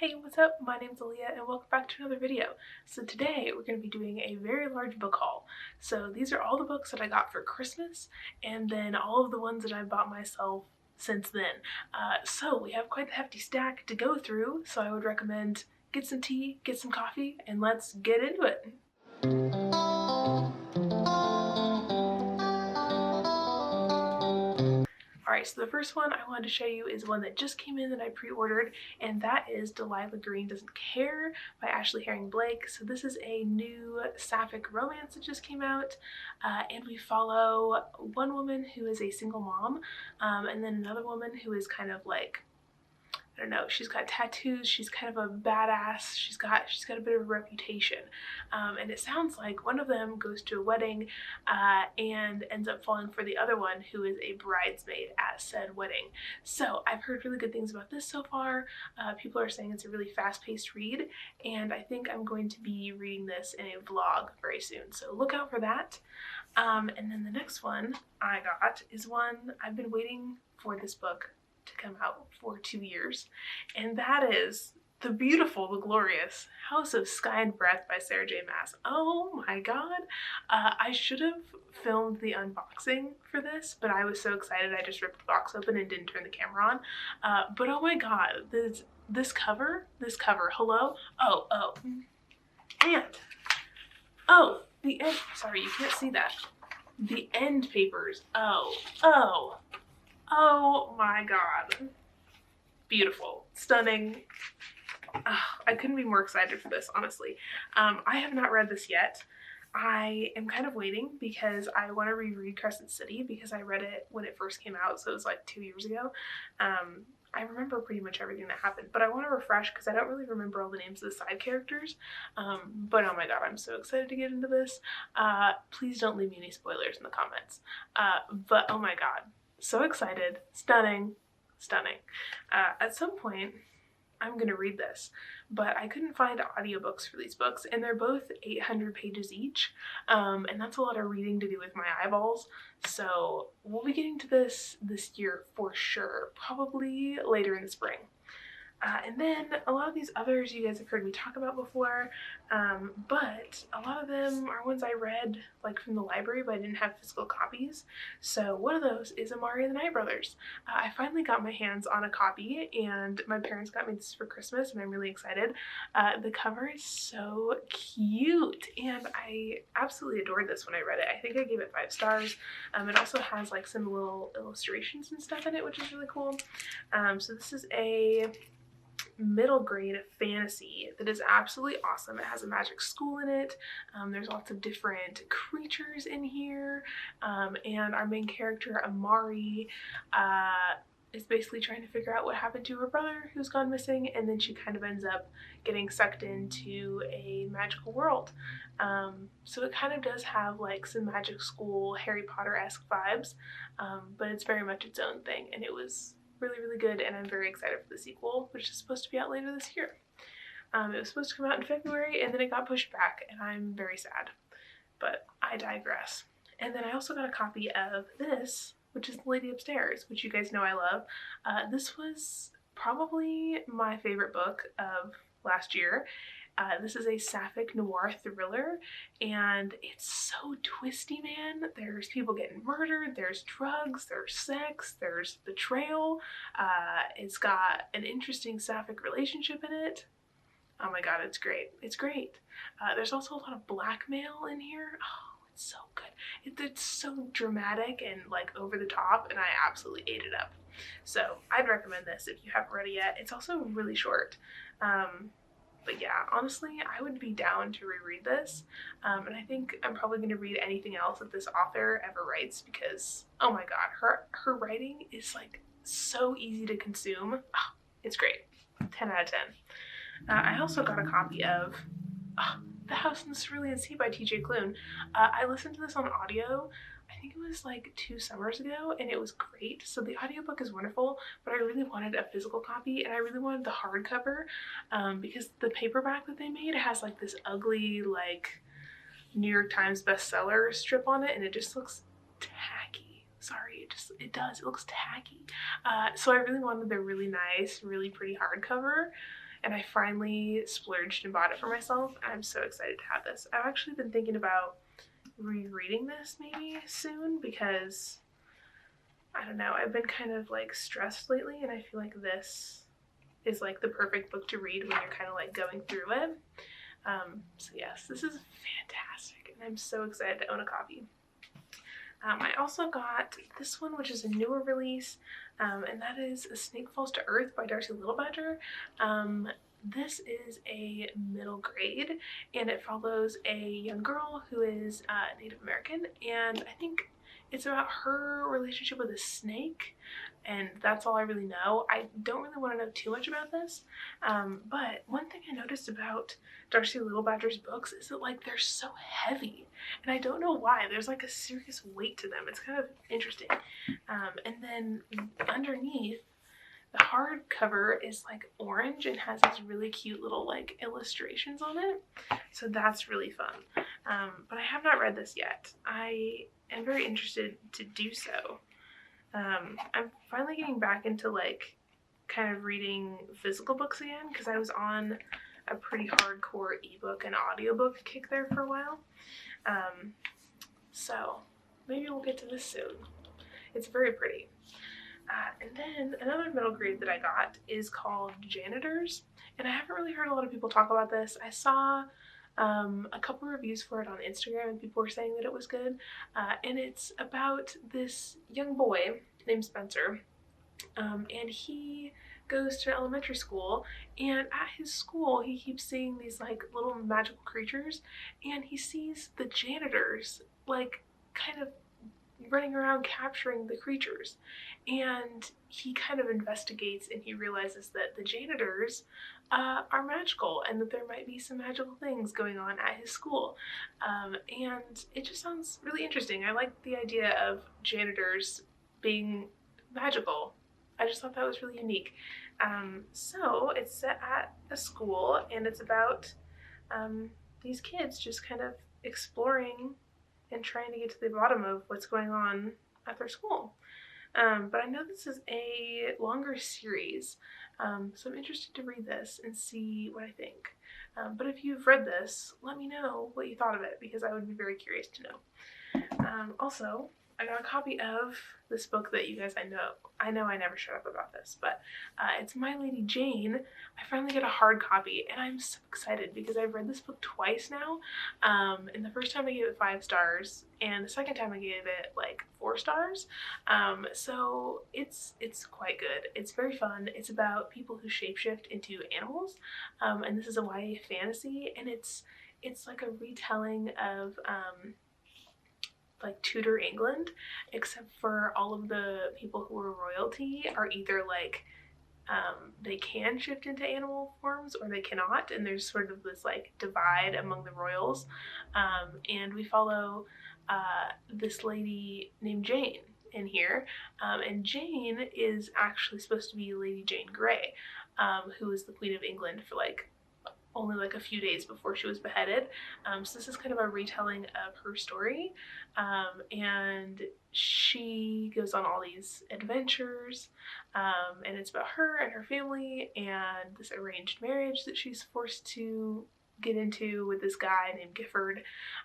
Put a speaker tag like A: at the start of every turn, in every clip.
A: Hey, what's up? My name's Alea and welcome back to another video. So today we're going to be doing a very large book haul. So these are all the books that I got for Christmas and then all of the ones that I bought myself since then. So we have quite the hefty stack to go through, so I would recommend get some tea, get some coffee, and let's get into it. Alright, so the first one I wanted to show you is one that just came in that I pre-ordered, and that is Delilah Green Doesn't Care by Ashley Herring Blake. So this is a new sapphic romance that just came out, and we follow one woman who is a single mom, and then another woman who is kind of like, I don't know, she's got tattoos, she's kind of a badass, she's got a bit of a reputation, and it sounds like one of them goes to a wedding and ends up falling for the other one who is a bridesmaid at said wedding. So I've heard really good things about this so far. People are saying it's a really fast-paced read, and I think I'm going to be reading this in a vlog very soon, so look out for that. And then the next one I got is one I've been waiting for this book to come out for 2 years, and that is the beautiful, the glorious House of Sky and Breath by Sarah J Maas. Oh my god, I should have filmed the unboxing for this, but I was so excited I just ripped the box open and didn't turn the camera on. But oh my god, this cover, hello? And the end, sorry, you can't see that. The end papers, oh my god. Beautiful, stunning. I couldn't be more excited for this, honestly. I have not read this yet. I am kind of waiting because I want to reread Crescent City because I read it when it first came out, so it was like 2 years ago. I remember pretty much everything that happened, but I want to refresh because I don't really remember all the names of the side characters. But oh my god, I'm so excited to get into this. Please don't leave me any spoilers in the comments. But oh my god, so excited, stunning. At some point, I'm gonna read this, but I couldn't find audiobooks for these books, and they're both 800 pages each, and that's a lot of reading to do with my eyeballs, so we'll be getting to this year for sure, probably later in the spring. And then a lot of these others you guys have heard me talk about before, but a lot of them are ones I read like from the library but I didn't have physical copies. So one of those is Amari and the Night Brothers. I finally got my hands on a copy and my parents got me this for Christmas and I'm really excited. The cover is so cute and I absolutely adored this when I read it. I think I gave it 5 stars. It also has like some little illustrations and stuff in it, which is really cool. So this is a middle grade fantasy that is absolutely awesome. It has a magic school in it. There's lots of different creatures in here, and our main character Amari is basically trying to figure out what happened to her brother who's gone missing, and then she kind of ends up getting sucked into a magical world. So it kind of does have like some magic school Harry Potter-esque vibes, but it's very much its own thing, and it was really good, and I'm very excited for the sequel, which is supposed to be out later this year. It was supposed to come out in February and then it got pushed back and I'm very sad, but I digress. And then I also got a copy of this, which is The Lady Upstairs, which you guys know I love. This was probably my favorite book of last year. This is a sapphic noir thriller, and it's so twisty, man. There's people getting murdered, there's drugs, there's sex, there's betrayal. It's got an interesting sapphic relationship in it. Oh my god, it's great. It's great. There's also a lot of blackmail in here. Oh, it's so good. It's so dramatic and like over the top, and I absolutely ate it up. So I'd recommend this if you haven't read it yet. It's also really short. But yeah, honestly, I would be down to reread this, and I think I'm probably going to read anything else that this author ever writes because, oh my god, her writing is like so easy to consume. Oh, it's great. 10 out of 10. I also got a copy of The House in the Cerulean Sea by TJ Klune. I listened to this on audio, I think it was like 2 summers ago, and it was great. So the audiobook is wonderful, but I really wanted a physical copy and I really wanted the hardcover because the paperback that they made has like this ugly like New York Times bestseller strip on it and it just looks tacky. Sorry, it does. It looks tacky. So I really wanted the really nice, really pretty hardcover, and I finally splurged and bought it for myself. I'm so excited to have this. I've actually been thinking about rereading this maybe soon because I don't know, I've been kind of like stressed lately, and I feel like this is like the perfect book to read when you're kind of like going through it. So yes, this is fantastic, and I'm so excited to own a copy. I also got this one, which is a newer release, and that is A Snake Falls to Earth by Darcy Littlebadger. This is a middle grade, and it follows a young girl who is Native American, and I think it's about her relationship with a snake, and that's all I really know. I don't really want to know too much about this, but one thing I noticed about Darcy Littlebadger's books is that like they're so heavy, and I don't know why. There's like a serious weight to them. It's kind of interesting. And then underneath, the hardcover is like orange and has these really cute little like illustrations on it, so that's really fun. But I have not read this yet. I am very interested to do so. I'm finally getting back into like kind of reading physical books again because I was on a pretty hardcore ebook and audiobook kick there for a while. So maybe we'll get to this soon. It's very pretty. And then another middle grade that I got is called Janitors, and I haven't really heard a lot of people talk about this. I saw a couple reviews for it on Instagram, and people were saying that it was good. And it's about this young boy named Spencer, and he goes to elementary school, and at his school he keeps seeing these like little magical creatures, and he sees the janitors like kind of running around capturing the creatures, and he kind of investigates, and he realizes that the janitors are magical, and that there might be some magical things going on at his school, and it just sounds really interesting. I like the idea of janitors being magical. I just thought that was really unique. So it's set at a school, and it's about these kids just kind of exploring and trying to get to the bottom of what's going on at their school. But I know this is a longer series, so I'm interested to read this and see what I think. But if you've read this, let me know what you thought of it, because I would be very curious to know. Also, I got a copy of this book that you guys, I know I never shut up about this, but it's My Lady Jane. I finally got a hard copy, and I'm so excited because I've read this book twice now. And the first time I gave it 5 stars, and the second time I gave it like 4 stars. So it's quite good. It's very fun. It's about people who shapeshift into animals, and this is a YA fantasy, and it's like a retelling of like Tudor England, except for all of the people who are royalty are either like they can shift into animal forms or they cannot, and there's sort of this like divide among the royals. And we follow this lady named Jane in here, and Jane is actually supposed to be Lady Jane Grey, who was the Queen of England for like only like a few days before she was beheaded. So this is kind of a retelling of her story, and she goes on all these adventures, and it's about her and her family and this arranged marriage that she's forced to get into with this guy named Gifford,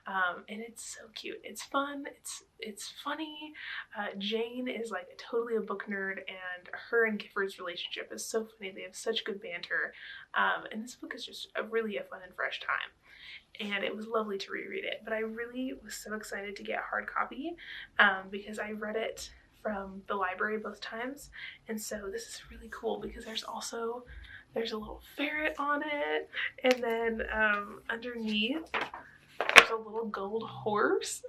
A: and it's so cute. It's fun. It's funny. Jane is like totally a book nerd, and her and Gifford's relationship is so funny. They have such good banter, and this book is just really a fun and fresh time. And it was lovely to reread it. But I really was so excited to get a hard copy, because I read it from the library both times, and so this is really cool because there's a little ferret on it, and then underneath there's a little gold horse.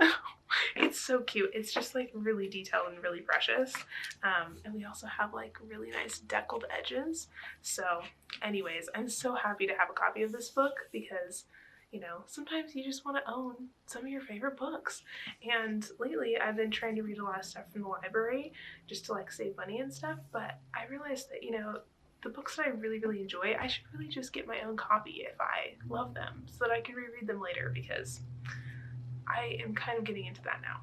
A: It's so cute. It's just like really detailed and really precious, and we also have like really nice deckled edges. So anyways, I'm so happy to have a copy of this book because, you know, sometimes you just want to own some of your favorite books. And lately I've been trying to read a lot of stuff from the library just to like save money and stuff, but I realized that, you know, the books that I really, really enjoy, I should really just get my own copy if I love them so that I can reread them later, because I am kind of getting into that now.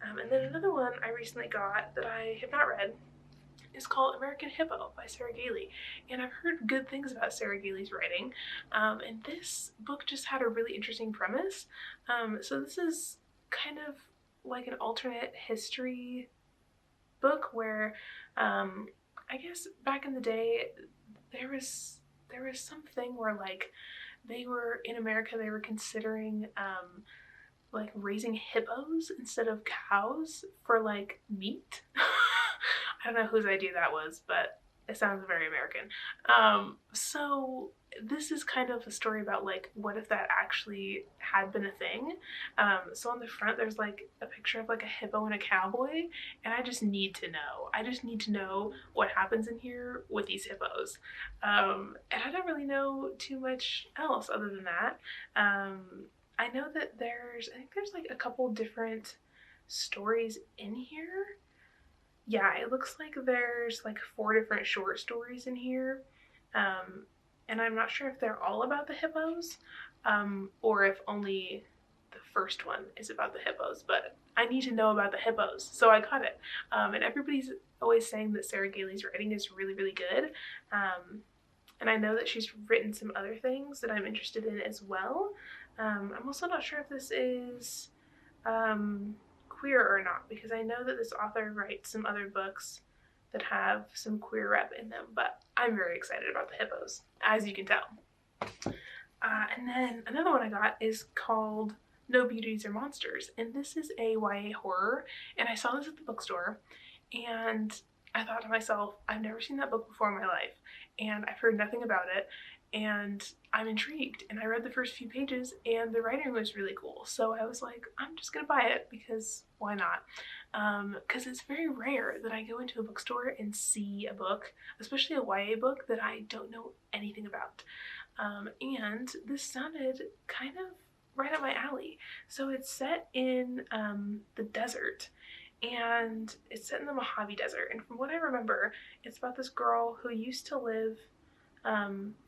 A: And then another one I recently got that I have not read is called American Hippo by Sarah Gailey, and I've heard good things about Sarah Gailey's writing, and this book just had a really interesting premise. So this is kind of like an alternate history book where I guess back in the day there was something where like they were in America, they were considering like raising hippos instead of cows for like meat. I don't know whose idea that was, but it sounds very American. So this is kind of a story about like what if that actually had been a thing. So on the front there's like a picture of like a hippo and a cowboy, and I just need to know. I just need to know what happens in here with these hippos. And I don't really know too much else other than that. I know that I think there's like a couple different stories in here. Yeah, it looks like there's like 4 different short stories in here. And I'm not sure if they're all about the hippos, or if only the first one is about the hippos, but I need to know about the hippos, so I got it. And everybody's always saying that Sarah Gailey's writing is really, really good. And I know that she's written some other things that I'm interested in as well. I'm also not sure if this is queer or not, because I know that this author writes some other books that have some queer rep in them, but I'm very excited about the hippos, as you can tell. And then another one I got is called No Beauties or Monsters, and this is a YA horror, and I saw this at the bookstore, and I thought to myself, I've never seen that book before in my life, and I've heard nothing about it, and I'm intrigued. And I read the first few pages and the writing was really cool, so I was like, I'm just gonna buy it because why not? Because it's very rare that I go into a bookstore and see a book, especially a YA book, that I don't know anything about. And this sounded kind of right up my alley. So it's set in the desert, and it's set in the Mojave Desert, and from what I remember, it's about this girl who used to live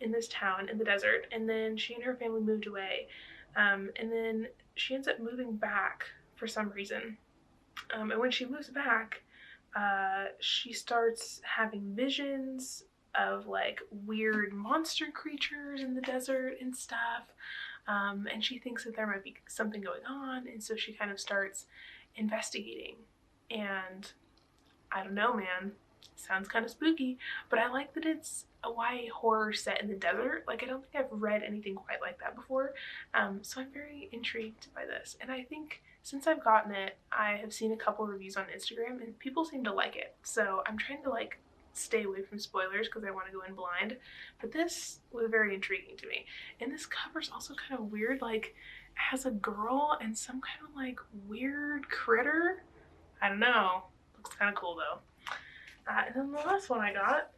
A: in this town in the desert, and then she and her family moved away, and then she ends up moving back for some reason, and when she moves back, she starts having visions of like weird monster creatures in the desert and stuff, and she thinks that there might be something going on, and so she kind of starts investigating. And I don't know, man, sounds kind of spooky, but I like that it's a YA horror set in the desert. Like, I don't think I've read anything quite like that before, so I'm very intrigued by this. And I think since I've gotten it, I have seen a couple reviews on Instagram and people seem to like it, so I'm trying to like stay away from spoilers because I want to go in blind, but this was very intriguing to me. And this cover's also kind of weird, like it has a girl and some kind of like weird critter. I don't know, looks kind of cool though. And then the last one I got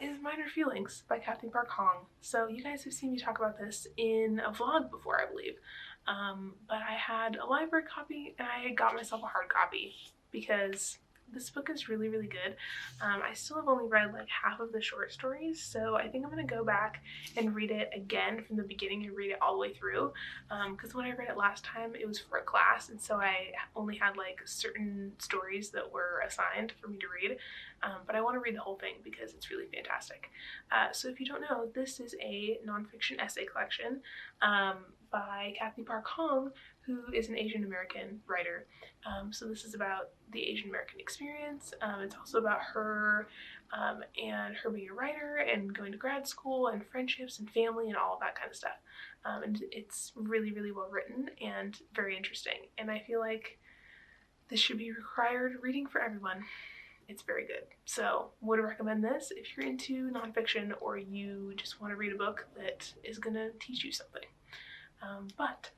A: is Minor Feelings by Kathy Park Hong. So you guys have seen me talk about this in a vlog before, I believe. But I had a library copy and I got myself a hard copy because this book is really, really good. I still have only read like half of the short stories, so I think I'm gonna go back and read it again from the beginning and read it all the way through, because when I read it last time it was for a class, and so I only had like certain stories that were assigned for me to read, but I want to read the whole thing because it's really fantastic. So if you don't know, this is a nonfiction essay collection by Kathy Park Hong, who is an Asian American writer. So this is about the Asian American experience. It's also about her and her being a writer and going to grad school and friendships and family and all of that kind of stuff. And it's really, really well written and very interesting. And I feel like this should be required reading for everyone. It's very good. So would recommend this if you're into nonfiction or you just want to read a book that is gonna teach you something. But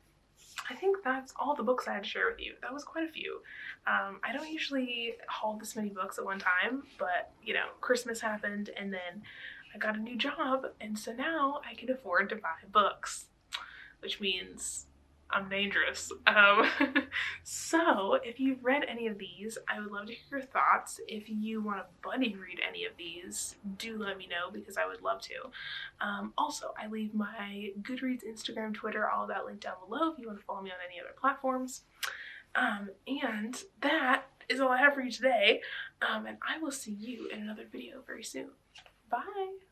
A: I think that's all the books I had to share with you. That was quite a few. I don't usually haul this many books at one time, but you know, Christmas happened and then I got a new job, and so now I can afford to buy books, which means I'm dangerous. So if you've read any of these, I would love to hear your thoughts. If you want to buddy read any of these, do let me know because I would love to. Also, I leave my Goodreads, Instagram, Twitter, all of that linked down below if you want to follow me on any other platforms. And that is all I have for you today. And I will see you in another video very soon. Bye!